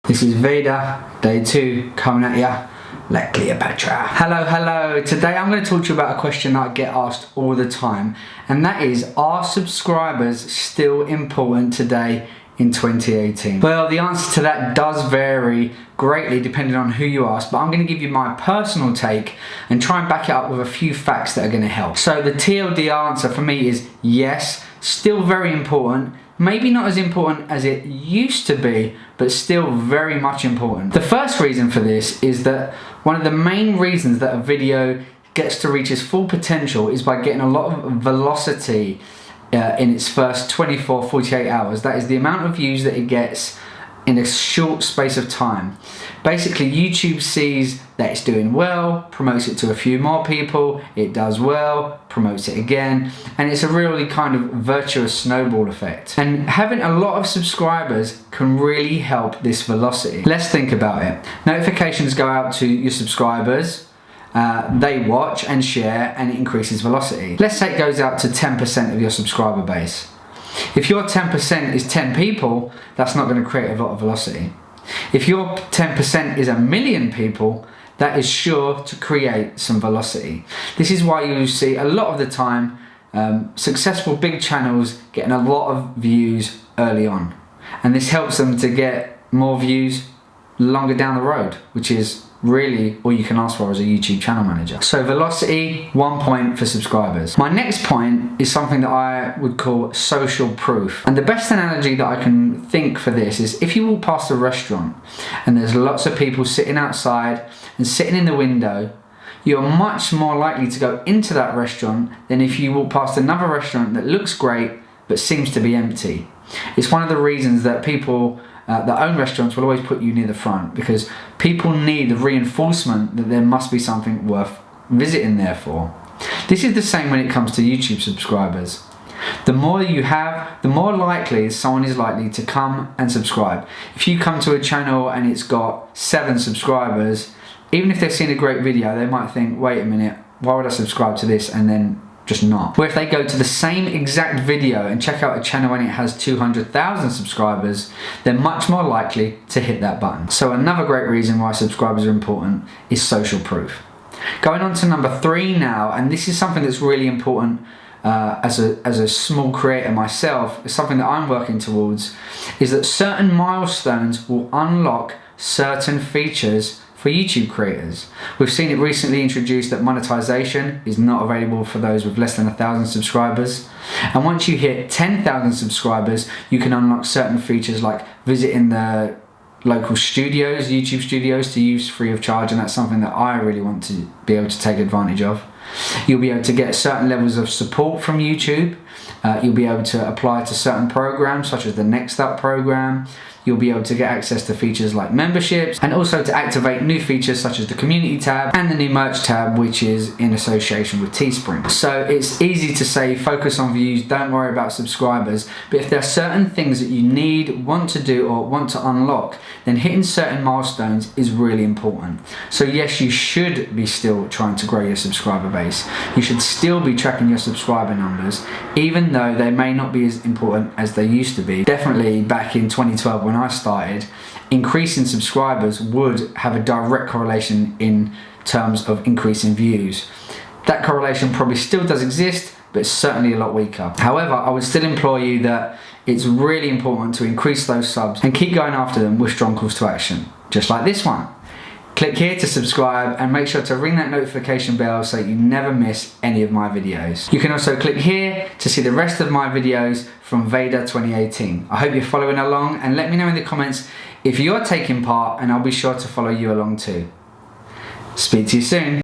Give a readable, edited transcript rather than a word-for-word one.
This is VEDA, day 2, coming at ya like Cleopatra. Hello. Today I'm going to talk to you about a question that I get asked all the time, and that is, are subscribers still important today in 2018? Well, the answer to that does vary greatly depending on who you ask, but I'm going to give you my personal take and try and back it up with a few facts that are going to help. So the TLD answer for me is yes, still very important. Maybe not as important as it used to be, but still very much important. The first reason for this is that one of the main reasons that a video gets to reach its full potential is by getting a lot of velocity in its first 24-48 hours. That is the amount of views that it gets in a short space of time. Basically, YouTube sees that it's doing well, promotes it to a few more people, it does well, promotes it again, and it's a really kind of virtuous snowball effect. And having a lot of subscribers can really help this velocity. Let's think about it. Notifications go out to your subscribers, they watch and share, and it increases velocity. Let's say it goes out to 10% of your subscriber base. If your 10% is 10 people, that's not going to create a lot of velocity. If your 10% is 1 million people, that is sure to create some velocity. This is why you see a lot of the time successful big channels getting a lot of views early on. And this helps them to get more views longer down the road, which is really all you can ask for as a YouTube channel manager. So velocity, 1 point for subscribers. My next point is something that I would call social proof. And the best analogy that I can think for this is if you walk past a restaurant and there's lots of people sitting outside and sitting in the window, you're much more likely to go into that restaurant than if you walk past another restaurant that looks great but seems to be empty. It's one of the reasons that people that own restaurants will always put you near the front, because people need the reinforcement that there must be something worth visiting there for. This is the same when it comes to YouTube subscribers. The more you have, the more likely someone is likely to come and subscribe. If you come to a channel and it's got 7 subscribers, even if they've seen a great video, they might think, wait a minute, why would I subscribe to this and then just not? Where if they go to the same exact video and check out a channel and it has 200,000 subscribers, they're much more likely to hit that button. So another great reason why subscribers are important is social proof. Going on to number 3 now, and this is something that's really important as a small creator myself, it's something that I'm working towards, is that certain milestones will unlock certain features for YouTube creators. We've seen it recently introduced that monetization is not available for those with less than 1,000 subscribers. And once you hit 10,000 subscribers, you can unlock certain features like visiting the local studios, YouTube studios, to use free of charge, and that's something that I really want to be able to take advantage of. You'll be able to get certain levels of support from YouTube. You'll be able to apply to certain programs such as the Next Up program. You'll be able to get access to features like memberships, and also to activate new features such as the community tab and the new merch tab, which is in association with Teespring. So it's easy to say focus on views, don't worry about subscribers, but if there are certain things that you need, want to do, or want to unlock, then hitting certain milestones is really important. So yes, you should be still trying to grow your subscriber base. You should still be tracking your subscriber numbers, even though they may not be as important as they used to be. Definitely back in 2012 when I started, increasing subscribers would have a direct correlation in terms of increasing views. That correlation probably still does exist, but it's certainly a lot weaker. However, I would still implore you that it's really important to increase those subs and keep going after them with strong calls to action, just like this one. Click here to subscribe and make sure to ring that notification bell so you never miss any of my videos. You can also click here to see the rest of my videos from VEDA 2018. I hope you're following along, and let me know in the comments if you're taking part, and I'll be sure to follow you along too. Speak to you soon.